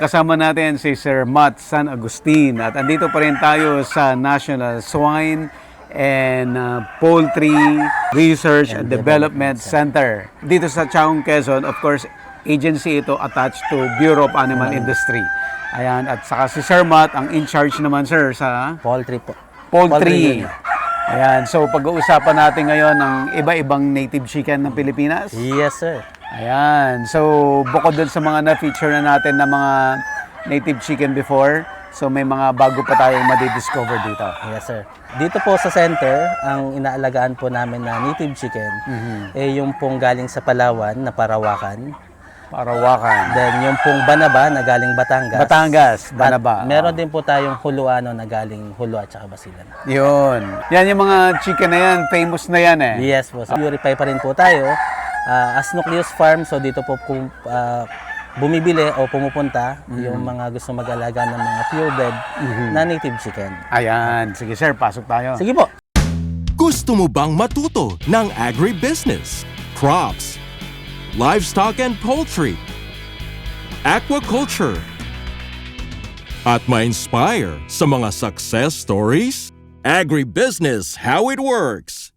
Kasama natin si Sir Matt San Agustin at andito pa rin tayo sa National Swine and Poultry Research and Development Center. Dito sa Chaong, Quezon, of course, agency ito attached to Bureau of Animal Industry. Ayan, at saka si Sir Matt, ang in-charge naman, sir, sa Poultry po. poultry. Ayan, so pag-uusapan natin ngayon ang iba-ibang native chicken ng Pilipinas. Yes, sir. Ayan. So, bukod dun sa mga na-feature na natin na mga native chicken before, so may mga bago pa tayong madidiscover dito. Yes, sir. Dito po sa center, ang inaalagaan po namin na native chicken, yung pong galing sa Palawan na Parawakan. Parawakan. Then yung pong Banaba na galing Batangas. Batangas, Banaba. At meron din po tayong Huluano na galing Hulu at saka Basilan. Yun. Yan yung mga chicken na yan, famous na yan eh. Yes po. So, purify pa rin po tayo. As Nucleus Farm, so dito po bumibili o pumupunta yung mga gusto mag-alaga ng mga purebred na native chicken. Ayan. Sige sir, pasok tayo. Sige po. Gusto mo bang matuto ng agribusiness, crops, livestock and poultry, aquaculture, at ma-inspire sa mga success stories? Agribusiness, how it works!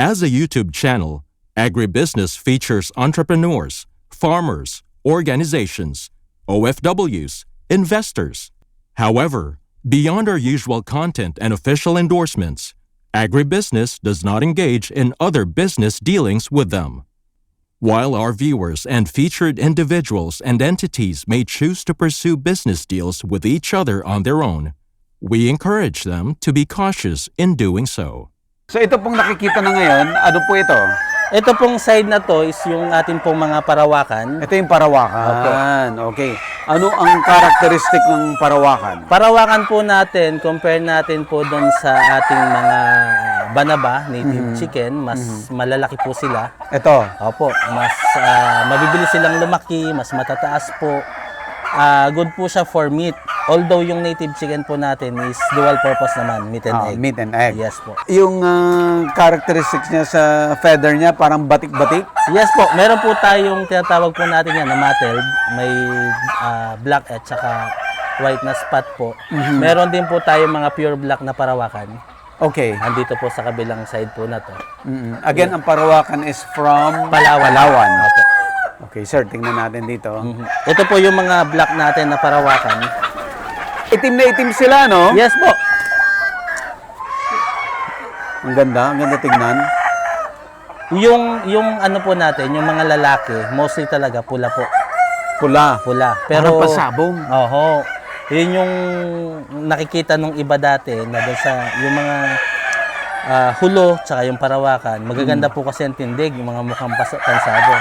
As a YouTube channel, Agribusiness features entrepreneurs, farmers, organizations, OFWs, investors. However, beyond our usual content and official endorsements, Agribusiness does not engage in other business dealings with them. While our viewers and featured individuals and entities may choose to pursue business deals with each other on their own, we encourage them to be cautious in doing so. So ito pong nakikita na ngayon, ano po ito? Ito pong side na to is yung ating pong mga parawakan. Ito yung parawakan. Okay. Ano ang characteristic ng parawakan? Parawakan po natin, compare natin po doon sa ating mga Banaba, native chicken, mas malalaki po sila. Ito. Opo, mas mabibilis silang lumaki, mas matataas po. Good po siya for meat. Although yung native chicken po natin is dual purpose naman, meat and egg. Meat and egg. Yes po. Yung characteristics niya sa feather niya, parang batik-batik. Yes po, meron po tayong tinatawag po natin yan na mottled. May black at saka white na spot po. Meron din po tayong mga pure black na parawakan. Okay. Andito po sa kabilang side po na to. Again, ang parawakan is from Palawan. Opo. Okay, sir, tingnan natin dito. Ito po yung mga black natin na parawakan. Itim na itim sila, no? Yes po. Ang ganda tingnan. Yung ano po natin, yung mga lalaki, mostly talaga pula po. Pula. Pero Parang pasabong. Oho. Yun yung nakikita nung iba dati na doon sa yung mga hulo tsaka yung parawakan. Magaganda po kasi ang tindig, yung mga mukhang pansabo.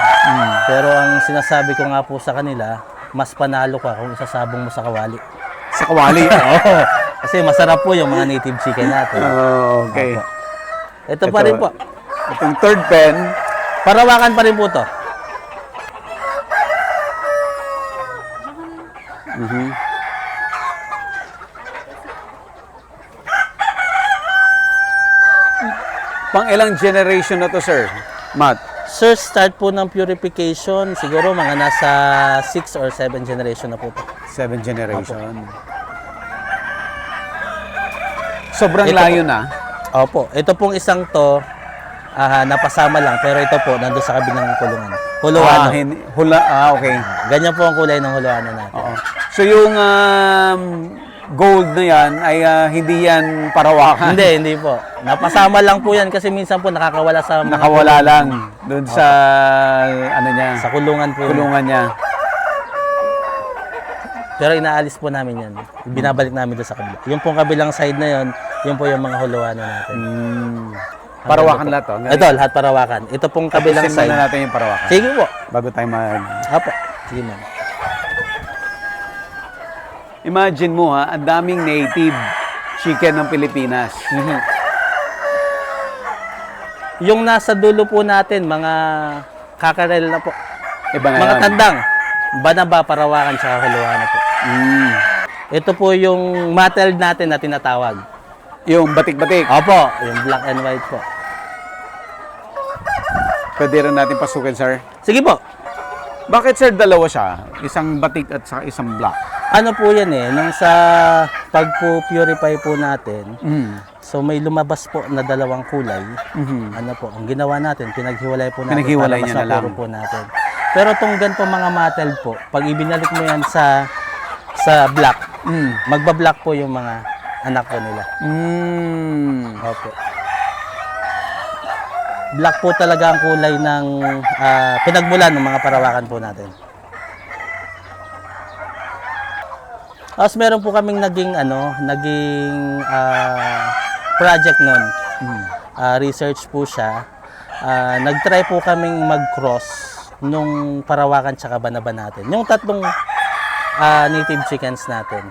Pero ang sinasabi ko nga po sa kanila, mas panalo ka kung isasabong mo sa kawali. Sa kawali. Oo. Kasi masarap po yung mga native chicken natin. Oh, okay. Opo. Ito pa rin po. Itong third pen, Parawakan pa rin po to. pang ilang generation na to, sir? Matt? Sir, start po ng purification, siguro mga nasa 6 or 7 generation na po to. 7 generation. Sobrang Ito layo po. na. Opo, ito pong isang to, napasama lang, pero ito po, nandun sa kabilang kulungan. Huluano. Okay. Ganyan po ang kulay ng huluano natin. Oo. So yung gold na yan ay hindi yan parawakan. Hindi po. Napasama lang po yan kasi minsan po nakakawala sa mga Nakawala lang doon sa ano niya, sa kulungan po. kulungan niya. Pero inaalis po namin yan. Binabalik namin doon sa kabila. Yung pong kabilang side na yon, yun po yung mga huluano natin. Parawakan lahat to. Ito, lahat parawakan. Ito pong kabilang Tapusin side. muna natin yung parawakan. Sige po. Bago tayo Apo. Sige ma'am. Imagine mo ha, ang daming native chicken ng Pilipinas. Yung nasa dulo po natin, mga kakarel na po. Iba na Mga yun. tandang. Banaba, parawakan, tsaka huluano po. Ito po yung mottled natin na tinatawag. Yung batik-batik. Opo, yung black and white po. Pwede rin natin pasukin, sir. Sige po. Bakit sir dalawa siya? Isang batik at saka isang black. Ano po yan eh, nung sa pagpo-purify po natin, so may lumabas po na dalawang kulay. Ano po, ang ginawa natin, pinaghiwalay po natin Pinaghiwalay para niya na lang. masapuro po natin. Pero itong ganito mga metal po, pag ibinalik mo yan sa black, magba-black po yung mga anak po nila. Opo. Black po talaga ang kulay ng pinagmulan ng mga parawakan po natin. Tapos meron po kaming naging project nun. Research po siya. Nag-try po kaming mag-cross nung parawakan tsaka banaba natin. Yung tatlong native chickens natin.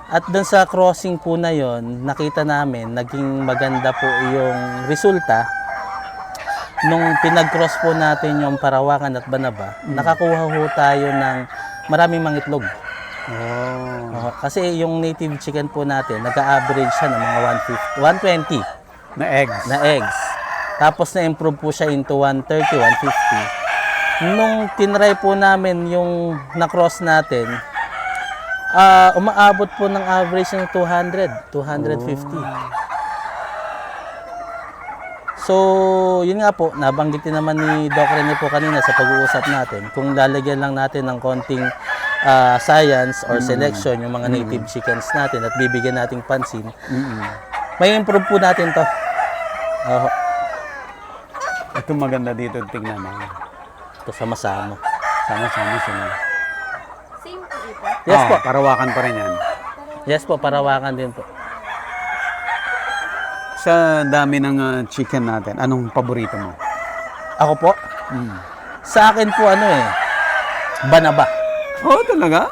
At dun sa crossing po na yon, nakita namin naging maganda po yung resulta. Nung pinag-cross po natin yung parawakan at banaba, nakakuha ho tayo ng maraming mangitlog. Kasi yung native chicken po natin, nag-average siya ng mga 120 Na eggs. na eggs. Tapos na-improve po siya into 130, 150. Nung tinry po namin yung na-cross natin, umaabot po ng average ng 200, 250. So, yun nga po, nabanggitin naman ni Doc Rene po kanina sa pag-uusap natin, kung lalagyan lang natin ng konting science or selection yung mga native chickens natin at bibigyan nating pansin, may improve po natin to. Ito maganda dito, tingnan mo. Ito sama-sama. Sama-sama sila. Same po ito. Yes po. Parawakan pa rin yan. Yes po, parawakan din po. Sa dami ng chicken natin, anong paborito mo? Ako po, sa akin po banaba. Oh, talaga?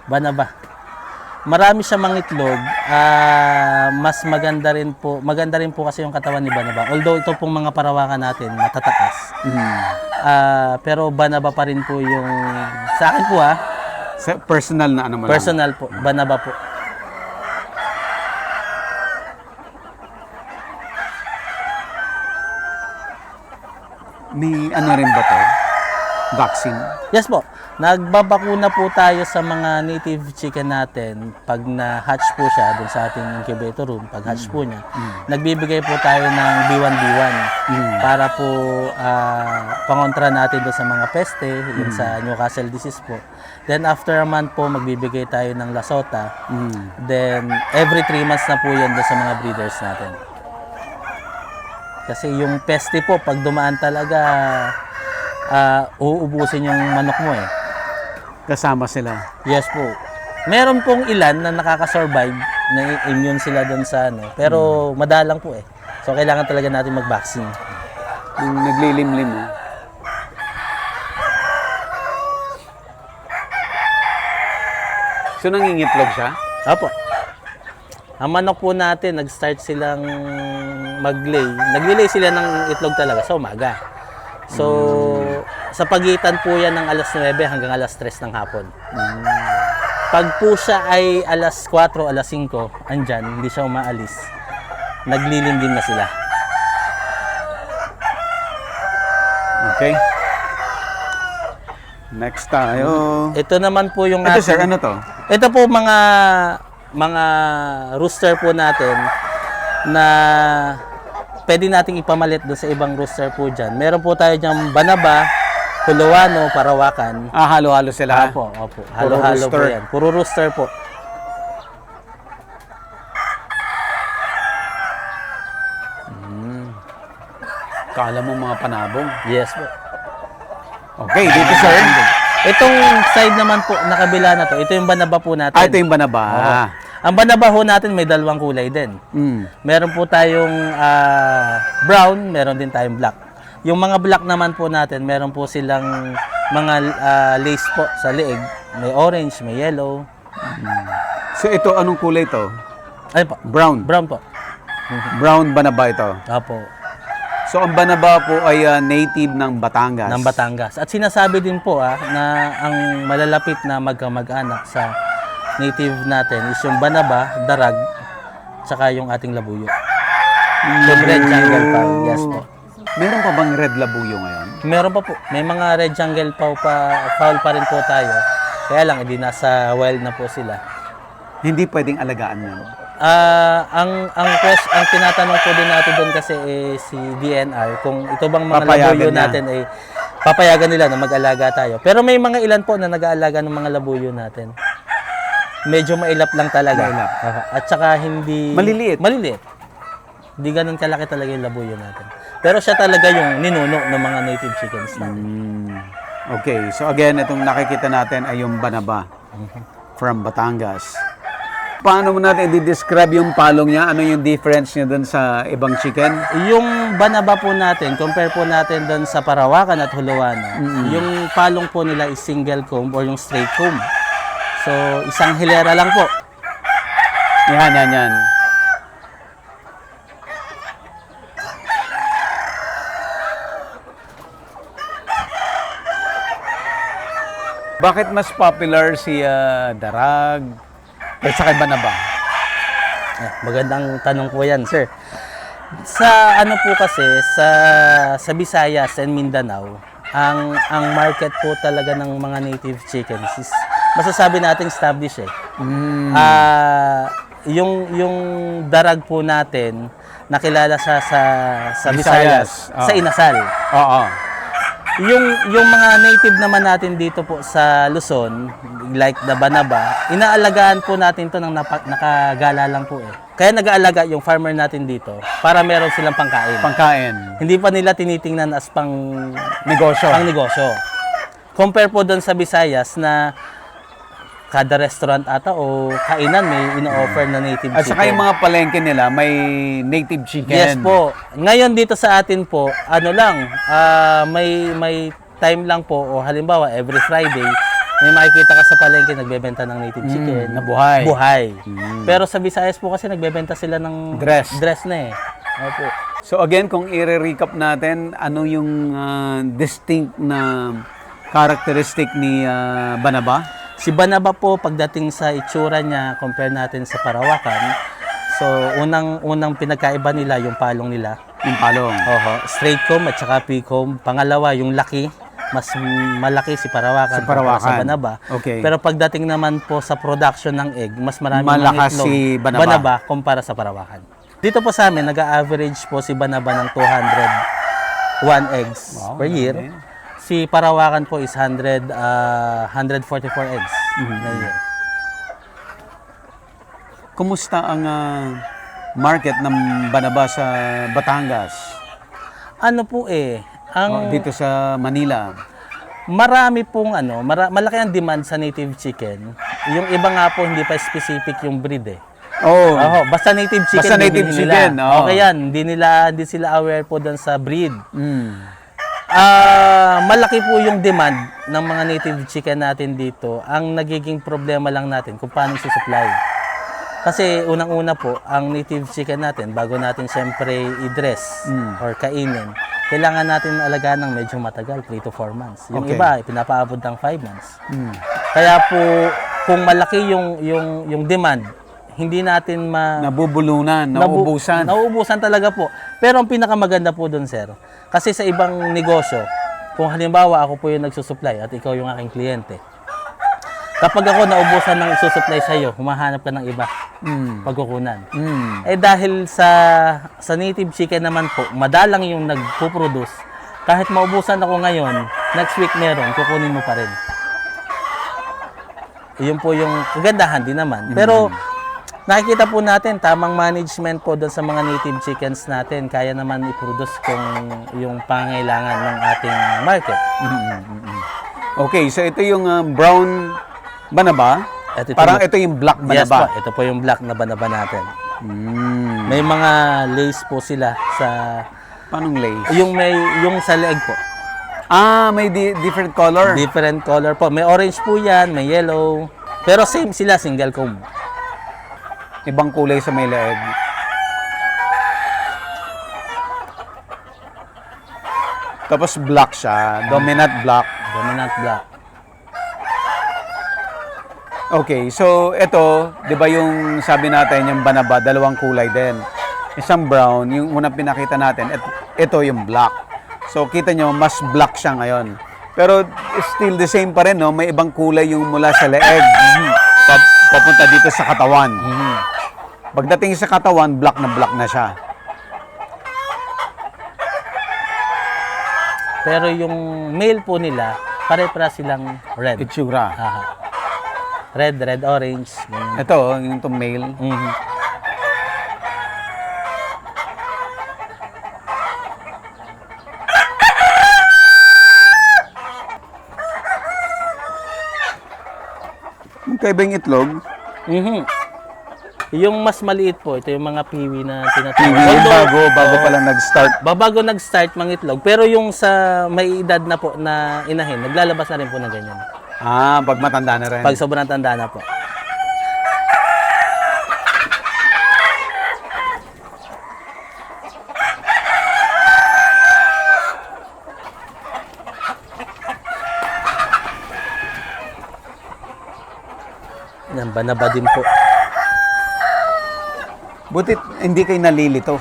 Banaba. Marami siya mangitlog. Mas maganda rin po kasi yung katawan ni banaba. Although ito pong mga parawakan natin matataas. Pero banaba pa rin po yung sa akin po Sa personal na ano mo lang? personal po, banaba po. May ano rin ba to? Vaccine? Yes po. Nagbabakuna po tayo sa mga native chicken natin pag na-hatch po siya dun sa ating incubator room. Pag hatch po niya, nagbibigay po tayo ng B1B1 para po pangontra natin dun sa mga peste, yung sa Newcastle disease po. Then after a month po, magbibigay tayo ng Lasota. Then every 3 months na po yun dun sa mga breeders natin. Kasi yung peste po, pag dumaan talaga, uubusin yung manok mo eh. Kasama sila. Yes po. Meron pong ilan na nakaka-survive, na immune sila doon sa pero madalang po eh. So kailangan talaga natin mag-vaccine. Yung naglilimlim mo. So nangingitlog siya? Opo. Ang manok po natin, nag-start silang mag-lay. Nag-lay sila ng itlog talaga sa umaga. So, sa pagitan po yan ng alas 9 hanggang alas 3 ng hapon. Pag po siya ay alas 4, alas 5, andyan, hindi siya umaalis. Naglilimlim na sila. Okay. Next tayo. Ito naman po yung Ito sir, ano to? Ito po mga rooster po natin na pwede nating ipamalit doon sa ibang rooster po dyan. Meron po tayo dyan banaba, Huluano, Parawakan. Halo-halo sila. Opo. Halo-halo po rooster. yan. Puro rooster po. Kala mo mga panabong. Yes po. Okay, dito sir. Itong side naman po, na kabila na to, ito yung banaba po natin. Ito yung banaba. Ang banaba ho natin may dalawang kulay din. Meron po tayong brown, meron din tayong black. Yung mga black naman po natin, meron po silang mga lace po sa leeg. May orange, may yellow. So ito, anong kulay to? Ay po, Brown. brown po. Brown banaba ito. Apo, So ang banaba po ay native ng Batangas. ng Batangas. At sinasabi din po na ang malalapit na magkamag-anak sa native natin is yung banaba, darag, tsaka yung ating labuyo. Yung red jungle parrot, yes po. Meron pa bang red labuyo ngayon? Meron pa po. May mga red jungle fowl pa rin po tayo. Kaya lang, hindi nasa wild na po sila. Hindi pwedeng alagaan yan. Ang tinatanong po din natin doon kasi si DNR kung ito bang mga Papayagan labuyo niya. natin ay papayagan nila na mag-alaga tayo. Pero may mga ilan po na nag-aalaga ng mga labuyo natin. Medyo mailap lang talaga. Mailap. At saka hindi... Maliliit. Maliliit. Hindi ganun kalaki talaga yung labuyo natin. Pero siya talaga yung ninuno ng mga native chickens natin. Okay, so again, itong nakikita natin ay yung Banaba from Batangas. Paano mo natin i-describe yung palong niya? Ano yung difference niya dun sa ibang chicken? Yung Banaba po natin, compare po natin doon sa Parawakan at Huluana, yung palong po nila is single comb or yung straight comb. So, isang hilera lang po. Yan. Bakit mas popular si Darag kaysa kay Banaba? Magandang tanong po yan, sir. Sa ano po kasi, sa Visayas and Mindanao, ang market po talaga ng mga native chickens is, masasabi natin established eh. Yung darag po natin, nakilala sa Visayas, Oh. sa Inasal. Oo. Yung mga native naman natin dito po sa Luzon, like the Banaba, inaalagaan po natin to ng nakagala lang po eh. Kaya nag-aalaga yung farmer natin dito para meron silang pangkain. Pangkain. Hindi pa nila tinitingnan as pang Negosyo. negosyo. Compare po doon sa Visayas na kada restaurant ata o kainan may ino-offer na native At chicken. saka yung mga palengke nila may native chicken. Yes po. Ngayon dito sa atin po, ano lang, may time lang po o halimbawa every Friday, may makikita ka sa palengke nagbebenta ng native chicken. na buhay. Buhay. Pero sa Visayas po kasi nagbebenta sila ng Dress. na eh. Opo. So again, kung i-recap natin, ano yung distinct na characteristic ni Banaba? Si Banaba po, pagdating sa itsura niya, compare natin sa Parawakan, so unang pinagkaiba nila yung palong nila. Yung palong. Oho, straight comb at saka P-comb. Pangalawa, yung laki, mas malaki si Parawakan, Si Parawakan. kumpara sa Banaba. Okay. Pero pagdating naman po sa production ng egg, mas marami Malakas itlog si Banaba. kumpara sa Parawakan. Dito po sa amin, nag-average po si Banaba ng 201 eggs per year. marami. Si Parawakan po is 144 eggs na year. Kumusta ang market ng Banaba sa Batangas? Ano po Dito sa Manila. marami pong malaki ang demand sa native chicken. Yung iba nga po hindi pa specific yung breed eh. Oh, Basta native chicken. Basta native bibilhin chicken, nila. oo. Okay yan, hindi sila aware po doon sa breed. Malaki po yung demand ng mga native chicken natin dito. Ang nagiging problema lang natin kung paano supply. Kasi unang-una po, ang native chicken natin, bago natin siyempre i-dress or kainin, kailangan natin alagaan ng medyo matagal, 3 to 4 months. Yung Okay. iba, pinapaabot ng 5 months. Kaya po, kung malaki yung demand, hindi natin nabubulunan, nauubusan. Nauubusan talaga po. Pero ang pinakamaganda po doon, sir, kasi sa ibang negosyo, kung halimbawa ako po yung nagsusupply at ikaw yung aking kliyente, kapag ako naubusan ng isusupply sa iyo, humahanap ka ng iba pagkukunan. Eh dahil sa native chicken naman po, madalang yung nagpo-produce. Kahit maubusan ako ngayon, next week meron, kukunin mo pa rin. Iyon po yung kagandahan din naman. Pero nakikita po natin, tamang management po doon sa mga native chickens natin, kaya naman i-produce kung yung pangailangan ng ating market. Okay, so ito yung brown Banaba. At Parang ito yung black Yes po, Banaba. ito po yung black na Banaba natin. May mga lace po sila sa Paanong lace? yung sa leg po. May different color. Different color po. May orange po yan, may yellow. Pero same sila, single comb. Ibang kulay sa may leeg. Tapos black siya, dominant black. Dominant black. Okay, so ito, 'di ba yung sabi natin yung Banaba, dalawang kulay din. Isang brown, yung unang pinakita natin, at ito yung black. So kita nyo, mas black siya ngayon. Pero still the same pa rin, no? May ibang kulay yung mula sa leeg. Papunta dito sa katawan. Pagdating sa katawan, black na siya. Pero yung male po nila, pare-para silang red. Itsura. Aha. Red, orange. Ganyan. Ito, yung itong male. Mhm. Magkaiba yung itlog. Mhm. Yung mas maliit po, ito yung mga piwi na tinatawag. TV, Although, bago pa lang nag-start. bago nag-start mangitlog. Pero yung sa may edad na po na inahin, naglalabas na rin po na ganyan. Pag matanda na rin. Pag sobrang tanda na po. Yan, banaba din po. Butit hindi kayo nalilito.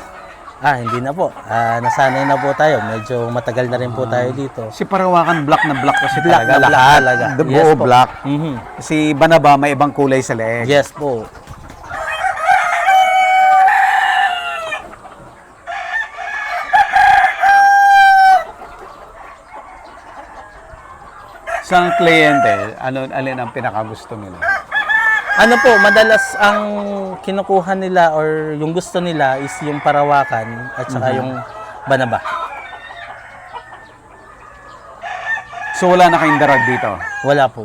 Hindi na po. Nasanay na po tayo. Medyo matagal na rin po tayo dito. Si Parawakan black na black kasi Black talaga. na black Lahat. talaga. The Yes buo po. black. Mhm. Si Banaba may ibang kulay sa leeg. Yes po. Sa kliyente, alin ang pinakagusto nila? Ano po, madalas ang kinukuha nila or yung gusto nila is yung Parawakan at saka yung Banaba. So wala na kayong darag dito. Wala po.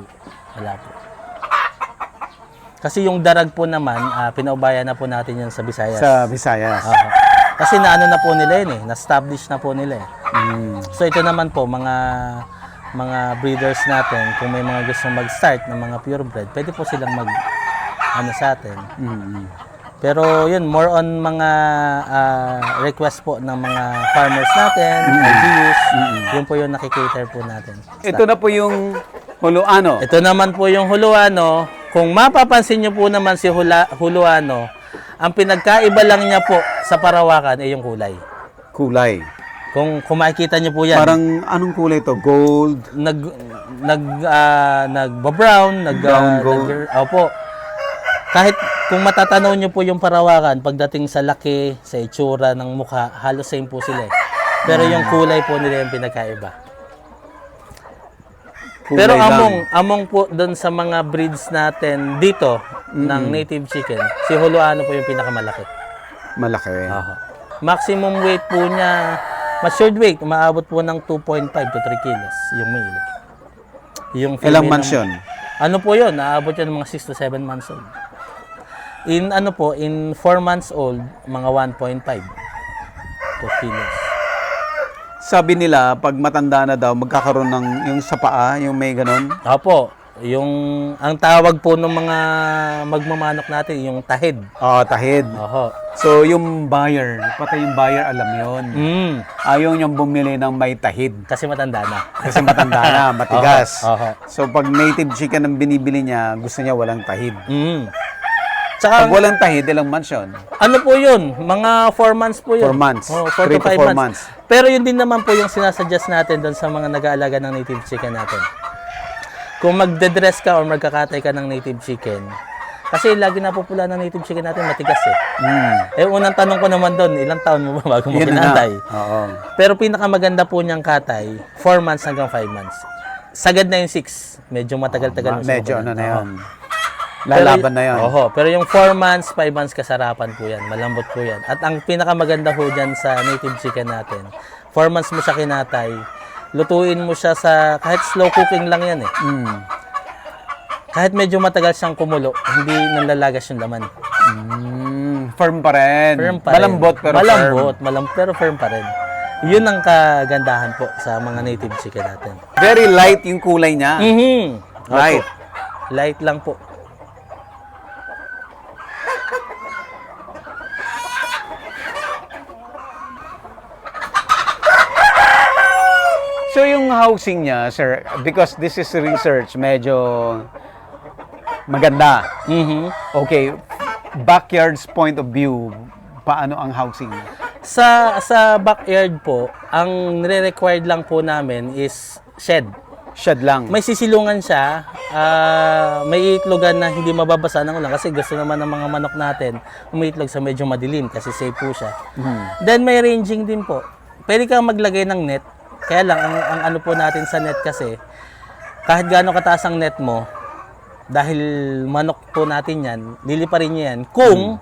Wala po. Kasi yung darag po naman, pinaubayan na po natin yan sa Visayas. Sa Visayas. Aha. Kasi naano na po nila yun eh. Na-establish na po nila eh. So ito naman po, mga breeders natin, kung may mga gustong mag-start ng mga purebred, pwede po silang sa atin. Pero yun, more on mga request po ng mga farmers natin, LGUs, yun po yung nakikater po natin. Ito na po yung Huluano. Ito naman po yung Huluano. Kung mapapansin nyo po naman si Huluano, ang pinagkaiba lang niya po sa Parawakan ay yung kulay. Kulay. Kung makikita nyo po yan, Parang anong kulay to? Gold. nagba-brown, Brown, gold. opo. Kahit kung matatanaw nyo po yung Parawakan, pagdating sa laki, sa itsura ng mukha, halos same po sila eh. Pero yung kulay po nila yung pinagkaiba. Kulay Pero lang. among po doon sa mga breeds natin dito ng native chicken, si Huluano po yung pinakamalaki. Malaki. Maximum weight po niya, matured weight, umaabot po ng 2.5 to 3 kilos yung male. Yung female Ilang months naman- yun? Ano po yun? Naabot yun ng mga 6 to 7 months old. In 4 months old, mga 1.5 to kilos. Sabi nila, pag matanda na daw, magkakaroon ng yung sa paa, yung may ganon. Opo, ang tawag po ng mga magmamanok natin, yung tahid. Tahid. Oho. So, yung buyer, pati yung buyer alam yon. Ayaw niyang bumili ng may tahid. Kasi matanda na. Kasi matanda na, matigas. Oho. So, pag native chicken ang binibili niya, gusto niya walang tahid. Tsaka, Pag walang tahid, ilang months yun? ano po yun? Mga 4 months po yun. 4 months. 4 3 to to 5 4 months. months. Pero yun din naman po yung sinasuggest natin doon sa mga nag-aalaga ng native chicken natin. Kung magde-dress ka or magkakatay ka ng native chicken, kasi lagi napupula ng native chicken natin matigas eh. Unang tanong ko naman doon, ilang taon mo ba bago mo Yun na. kinatay? Oo. Pero pinakamaganda po niyang katay, 4 months hanggang 5 months. Sagad na yung 6. Medyo matagal-tagal. Medyo sumagal. ano na yun. Oo. Lalaban na yun. Oho, pero yung 4 months, 5 months kasarapan po yan. Malambot po yan. At ang pinakamaganda po dyan sa native chicken natin, 4 months mo siya kinatay, lutuin mo siya sa, kahit slow cooking lang yan eh. Kahit medyo matagal siyang kumulo, hindi nanlalagas yung laman. Firm pa rin. Firm pa rin. Malambot pero firm. pero firm pa rin. Yun ang kagandahan po sa mga native chicken natin. Very light yung kulay niya. Light. Light lang po. So yung housing niya, sir, because this is research, medyo maganda. Okay, backyard's point of view, paano ang housing? Sa backyard po, ang nire-required lang po namin is shed. Shed lang. May sisilungan siya, may itlogan na hindi mababasa ng ulan kasi gusto naman ng mga manok natin umiitlog sa medyo madilim kasi safe po siya. Then may ranging din po. Pwede kang maglagay ng net. Kaya lang, ang ano po natin sa net kasi, kahit gaano kataas ang net mo, dahil manok po natin yan, liliparin niya yan kung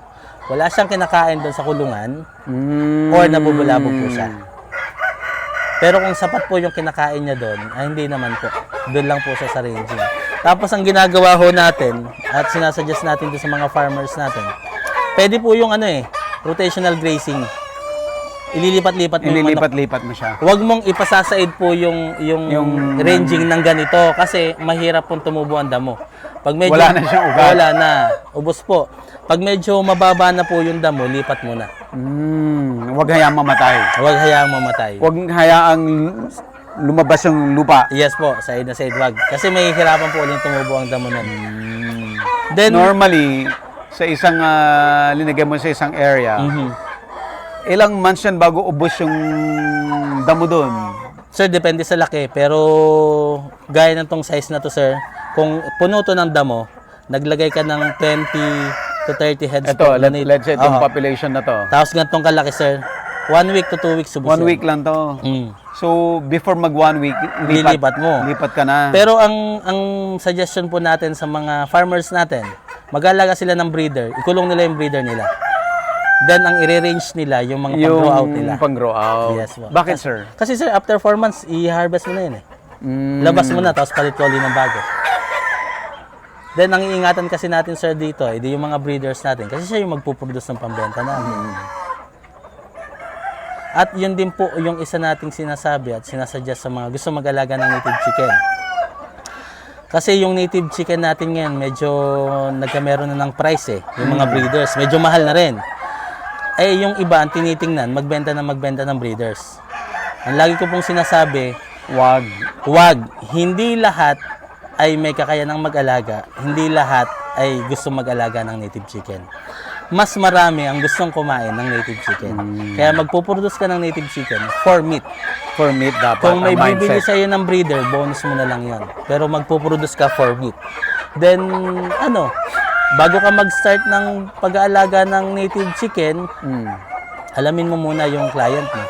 wala siyang kinakain doon sa kulungan or nabubulabog po siya. Pero kung sapat po yung kinakain niya doon, ay hindi naman po. Doon lang po siya sa ranging. Tapos ang ginagawa ho natin at sinasuggest natin doon sa mga farmers natin, pwede po yung rotational grazing. Ililipat-lipat mo yung manok. Ililipat-lipat mo siya. Huwag mong ipasasaid po yung ranging ng ganito kasi mahirap pong tumubo ang damo. Pag medyo, Wala na siyang ugat. Wala na. Ubos po. Pag medyo mababa na po yung damo, lipat mo na. Huwag hayaang mamatay. Huwag hayaang mamatay. Huwag hayaang lumabas yung lupa. Yes po, side na side wag. Kasi may hirapan po ulit tumubo ang damo nun. Then, Normally, sa isang linagay mo sa isang area, ilang months yan bago ubos yung damo doon? sir, depende sa laki. Pero, gaya ng tong size na to, sir, kung puno to ng damo, naglagay ka ng 20 to 30 heads Ito, po. let's say itong Oo. population na to. Tapos ganitong kalaki, sir. 1 week to 2 weeks subos 1 yan. week lang to. Mm. So, before mag 1 week, Lilipat mo. Lipat ka na. Pero ang suggestion po natin sa mga farmers natin, mag-alaga sila ng breeder, ikulong nila yung breeder nila. Then, ang i-range nila, yung mga pang-grow out nila. pang-grow out. Yes, po. Bakit, sir? Kasi sir, after 4 months, i-harvest mo na yun eh. Labas mo na, tapos palit ko ulit ng bago. Then, ang iingatan kasi natin, sir, dito, di yung mga breeders natin. Kasi siya yung magpuproduce ng pambenta namin. At yun din po yung isa nating sinasabi at sinasuggest sa mga gusto mag-alaga ng native chicken. Kasi yung native chicken natin ngayon, medyo nagkameron na ng price eh. Yung mga breeders, medyo mahal na rin. Eh, yung iba, ang tinitingnan, magbenta ng breeders. Ang lagi ko pong sinasabi, wag. Hindi lahat ay may kakayanang mag-alaga. Hindi lahat ay gusto mag-alaga ng native chicken. Mas marami ang gustong kumain ng native chicken. Kaya magpuproduce ka ng native chicken for meat. For meat dapat. Kung may ang bibili mindset. sa'yo ng breeder, bonus mo na lang yon. Pero magpuproduce ka for meat. Then, bago ka mag-start ng pag-aalaga ng native chicken, alamin mo muna yung client mo.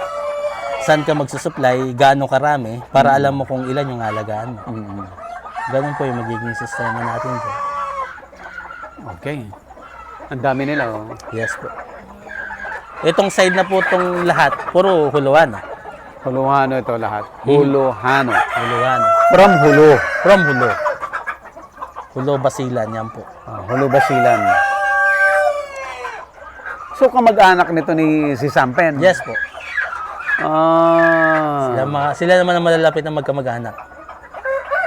Saan ka magsusupply, gaano karami, para alam mo kung ilan yung alagaan mo. Ganun po yung magiging sistema natin. Okay. Ang dami nila, oh. Yes po. Itong side na po itong lahat, puro huluan. Huluhano ito lahat. Huluhano. Huluan. From Hulu. From Hulo. Hulo Basilan, yan po. Hulu Basilan. So, kamag-anak nito ni si Sampen? Yes po. Sila naman ang malalapit na magkamag-anak.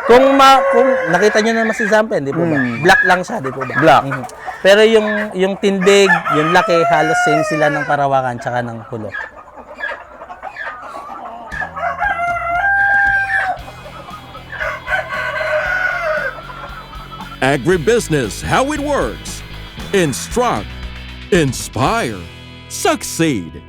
Kung nakita nyo naman si Zampen, di po ba? Black lang siya, di po ba? Black. Pero yung tindig, yung laki, halos same sila ng Parawakan tsaka ng Hulo. Agribusiness, how it works. Instruct, inspire, succeed.